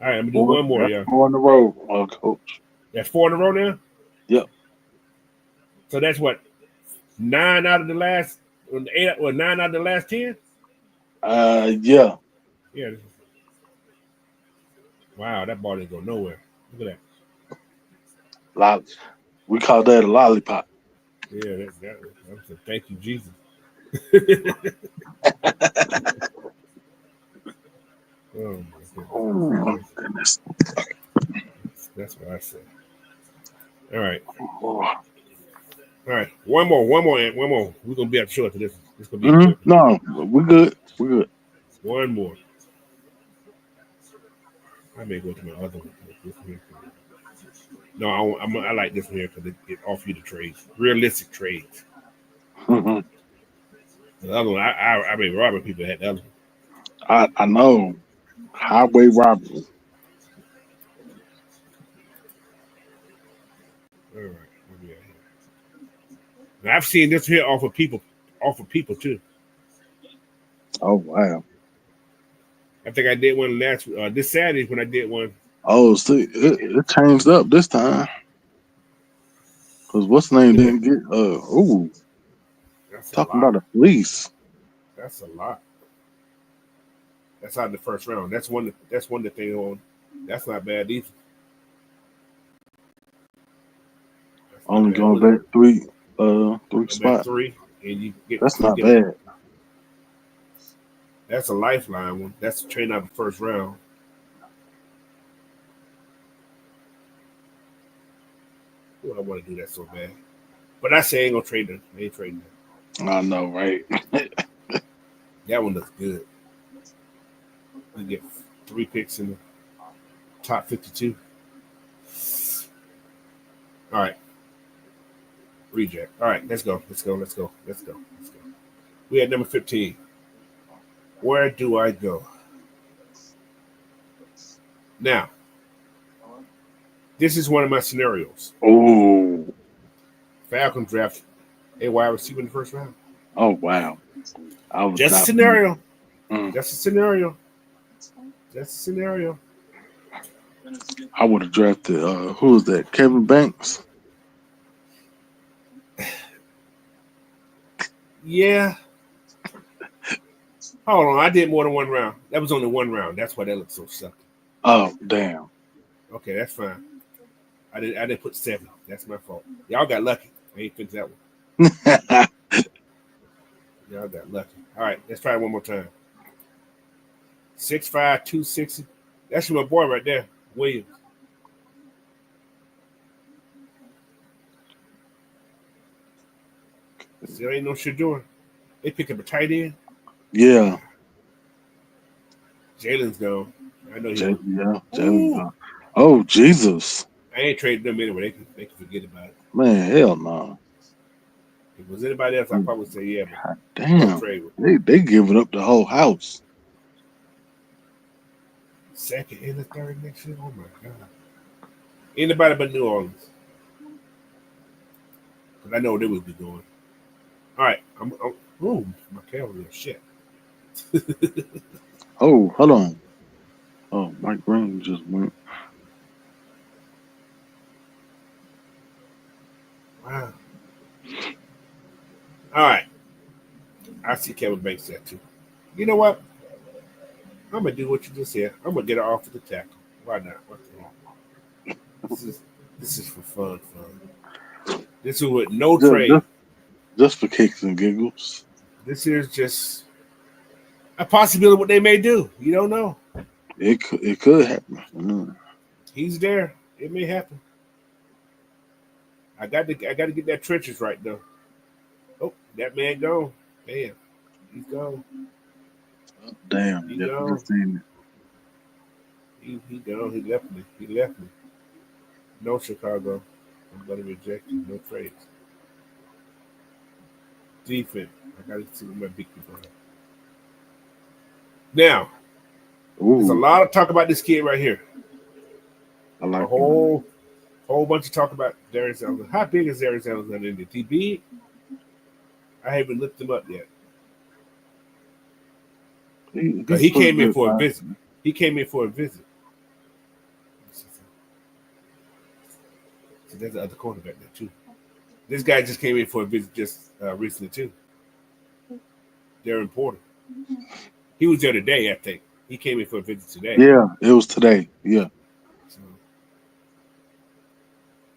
all right, I'm gonna do one more, y'all. 4 in a row, coach. That's 4 in a row now. Yep. So that's what 9 out of the last 8 or 9 out of the last 10. Yeah. Yeah. Wow, that ball didn't go nowhere. Look at that. We call that a lollipop. Yeah, that was a thank you, Jesus. Oh, goodness. That's what I said. All right. All right. One more. We're gonna be at the show after this. This gonna be quick. No, we're good. We're good. One more. I may go to my other one. This here. No, I like this one here because it offers you the trades, realistic trades. Mm-hmm. The other one, I mean, robbing people had the other one. I know. Highway robbery. All right. Now, I've seen this here offer people too. Oh wow. I think I did one this Saturday when I did one. Oh, see, it changed up this time. Cause what's the name didn't get That's a talking lot. about the police. That's a lot. That's out of the first round. That's one the thing on. That's not bad either. Only going back three spots. Three, and you get. That's not bad. That's a lifeline one. That's a train out of the first round. Ooh, I want to do that so bad, but I say I ain't gonna trade them. I ain't trading them. I know, right? That one looks good. You get 3 picks in the top 52. All right. Reject. All right, let's go. We had number 15. Where do I go? Now, this is one of my scenarios. Oh. Falcons draft a wide receiver in the first round. Oh wow. Just a scenario. Just a scenario. I would have drafted who was that? Kevin Banks? Yeah. Hold on, I did more than one round. That was only one round. That's why that looks so sucky. Oh damn. Okay, that's fine. I didn't put 7. That's my fault. Y'all got lucky. I ain't fixed that one. Y'all got lucky. All right, let's try it one more time. 6'5", 260. That's my boy right there, Williams. There ain't no Shador. They pick up a tight end. Yeah. Jalen's gone. I know Jalen's gone. Oh Jesus. I ain't trading them anyway. They can forget about it. Man, hell no. If it was anybody else, I'd probably say yeah. God damn. They giving up the whole house. Second and the third next year. Oh my God. Anybody but New Orleans. Because I know they would be doing. All right. My calendar. Shit. Oh, hold on. Oh, Mike Green just went. Wow. All right. I see Kevin Banks there too. You know what? I'm gonna do what you just said. I'm gonna get it off of the tackle. Why not? What's wrong? This is for fun. This is with no trade. Just for kicks and giggles. This is just a possibility of what they may do. You don't know. It could happen. He's there. It may happen. I got to get that trenches right though. Oh, that man gone. Damn, he's gone. Damn, he gone. He gone. He left me. No Chicago. I'm gonna reject you. No trades. Defense. I gotta see what my big people have. Now, there's a lot of talk about this kid right here. I like a whole bunch of talk about Darius Alexander. How big is Darius Alexander in the TB? I haven't looked him up yet. He came in for a visit. So there's the other quarterback there too. This guy just came in for a visit just recently too. Darren Porter. He was there today, I think. He came in for a visit today. Yeah, it was today. Yeah. So,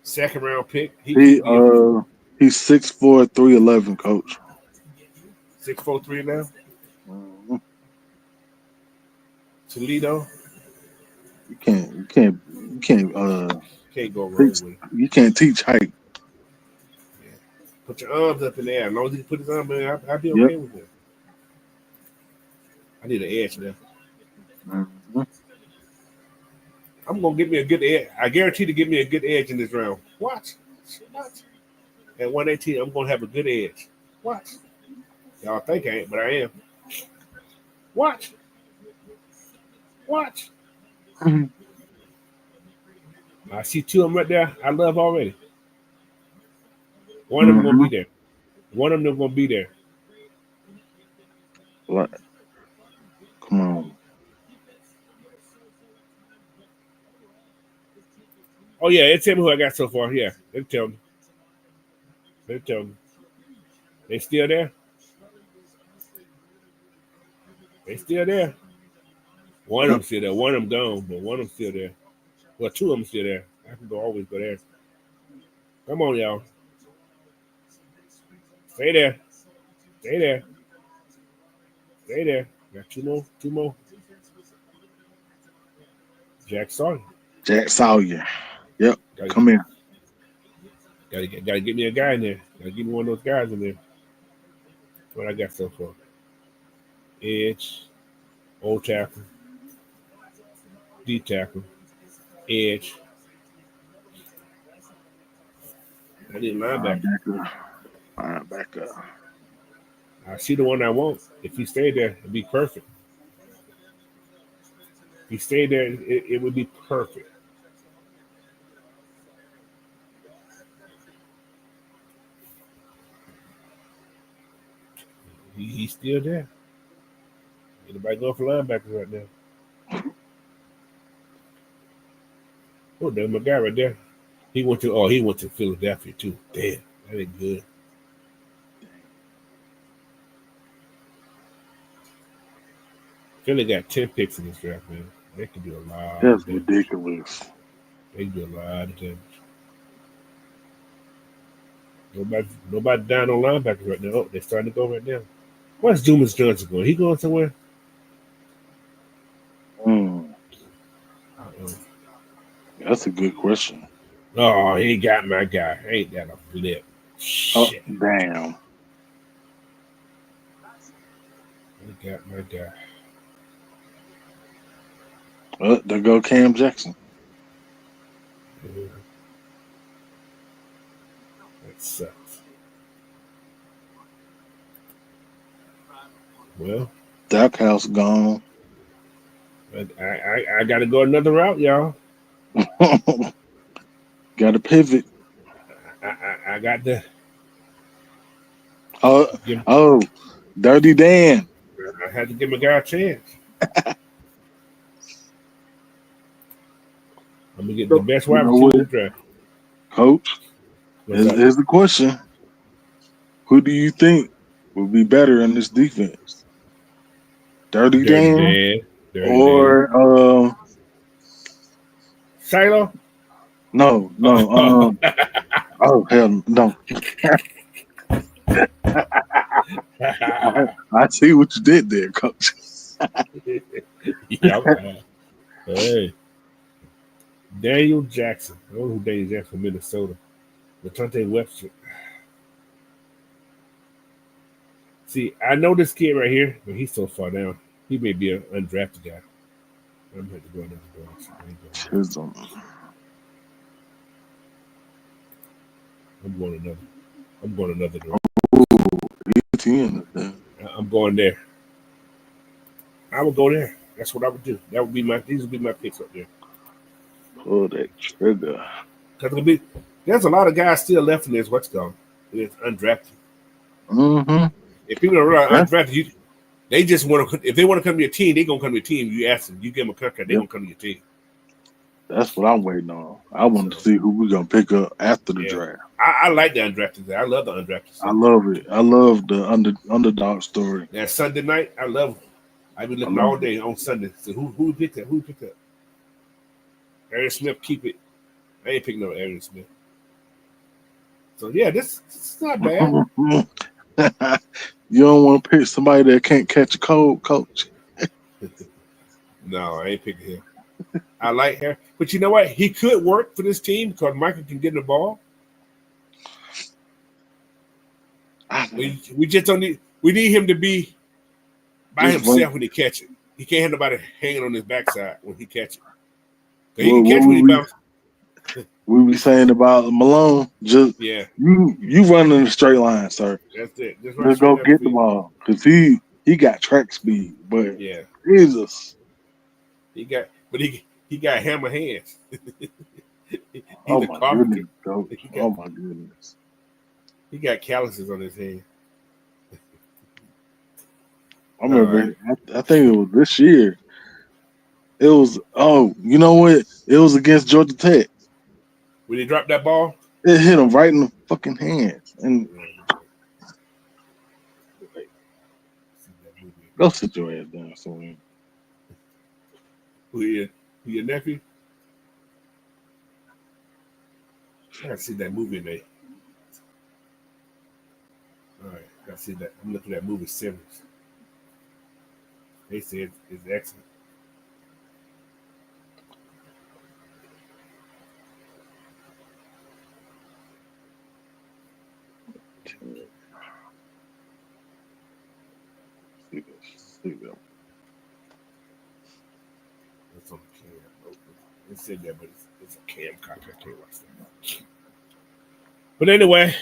second round pick. He's 6'4", 311, coach. 6'4", 311. Toledo. Can't Can't go wrong teach, with it. you can't teach height. Yeah. Put your arms up in the air. As long as you put his arm in there, I'll be Yep. okay with it. I need an edge there. Mm-hmm. I'm gonna get me a good edge. I guarantee to give me a good edge in this round. Watch. At 118, I'm gonna have a good edge. Watch. Y'all think I ain't, but I am. Watch. Watch. Mm-hmm. I see two of them right there. I love already. One of them gonna be there. One of them gonna be there. Like, come on. Oh yeah, it tell me who I got so far. Yeah, it tell me. It tell me. They still there. They still there. One of them still there. One of them gone, but one of them still there. Well, two of them still there. I can always go there. Come on, y'all. Stay there. Stay there. Stay there. Got two more. Two more. Jack Sawyer. Jack Sawyer. Yep. Gotta, Come here. gotta get me a guy in there. Gotta get me one of those guys in there. What I got so far. Edge. Old tackle. D tackle. Edge. I need linebacker. Linebacker. I see the one I want. If he stayed there, it'd be perfect. If he stayed there, it would be perfect. He's still there. Anybody going for linebackers right now? Oh, there's my guy right there. He went to Philadelphia too. Damn, that ain't good. Philly got 10 picks in this draft, man. They can do a lot. That's ridiculous. They can do a lot of damage. Nobody down on linebackers right now. Oh, they're starting to go right now. Where's Dumas Johnson going? He going somewhere? That's a good question. Oh, he got my guy. Ain't that a flip? Shit. Oh, damn. He got my guy. Well, there go Cam Jackson. Yeah. That sucks. Well, Stackhouse gone. I got to go another route, y'all. Got to pivot. I got to. Dirty Dan. I had to give my guy a chance. I'm gonna get the best wide receiver in the draft. Coach, here's the question: who do you think will be better in this defense? Dirty Dan or Shiloh? No. Oh hell no! I see what you did there, Coach. Yeah. Hey, Daniel Jackson. I don't know who Daniel Jackson from Minnesota. Latante Webster. See, I know this kid right here, but he's so far down. He may be an undrafted guy. I'm going to go another direction. I'm going another direction. I'm going there. I would go there. That's what I would do. These would be my picks up there. Pull that trigger. Because there's a lot of guys still left in this what's called. It's undrafted. Mm-hmm. If people are really undrafted, they just want to. If they want to come to your team, they're gonna come to your team. You ask them, you give them a contract, they're gonna come to your team. That's what I'm waiting on. I want to see who we're gonna pick up after the draft. I like the undrafted. I love the undrafted. I love it. I love the underdog story. That Sunday night, I love it. I be looking all day on Sunday. So who picked up? Who picked up? Aaron Smith, keep it. I ain't picking no Aaron Smith. So yeah, this is not bad. You don't want to pick somebody that can't catch a cold, Coach. No, I ain't picking him. I like Harris, but you know what? He could work for this team because Michael can get in the ball. We just don't need. We need him to be by himself when he catch it. He can't have nobody hanging on his backside when he catch it. He can catch when he bounces. We be saying about Malone, just you running in a straight line, sir. That's it. Just go get the ball because he got track speed, but Jesus, he got hammer hands. Oh my goodness, Coach. Oh my goodness. He got calluses on his hand. I remember. I think it was this year. It was. Oh, you know what? It was against Georgia Tech. When he dropped that ball, it hit him right in the fucking hands. And go sit your ass down somewhere. Who your nephew? I gotta see that movie today. All right, gotta see that. I'm looking at that movie Simmons. They said it's excellent. See them. It's on the cam. It said that, but it's a cam copy. I can't watch that. But anyway,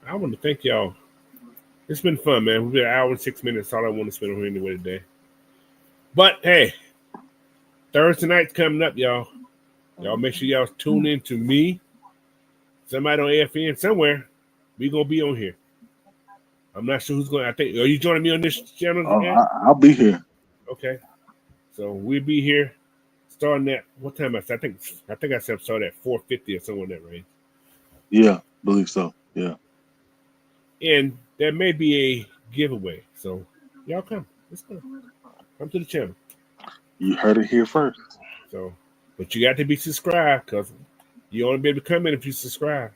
I want to thank y'all. It's been fun, man. We've been an hour and 6 minutes. That's all I want to spend on here anyway today. But hey, Thursday night's coming up, y'all. Y'all make sure y'all tune in to me. Somebody on AFN somewhere. We gonna be on here. I'm not sure who's going. I think. Are you joining me on this channel? I'll be here. Okay. So we'll be here starting at what time? I think I said start at 4:50 or somewhere in that range. Yeah, believe so. Yeah. And there may be a giveaway. So y'all come. Let's go. Come to the channel. You heard it here first. So, but you got to be subscribed because you only be able to come in if you subscribe.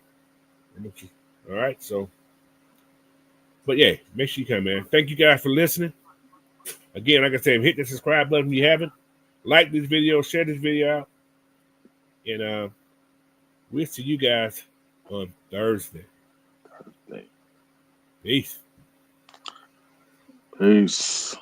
All right. So, but yeah, make sure you come, man. Thank you guys for listening. Again, like I said, hit the subscribe button if you haven't. Like this video, share this video out. And we'll see you guys on Thursday. Peace. Peace.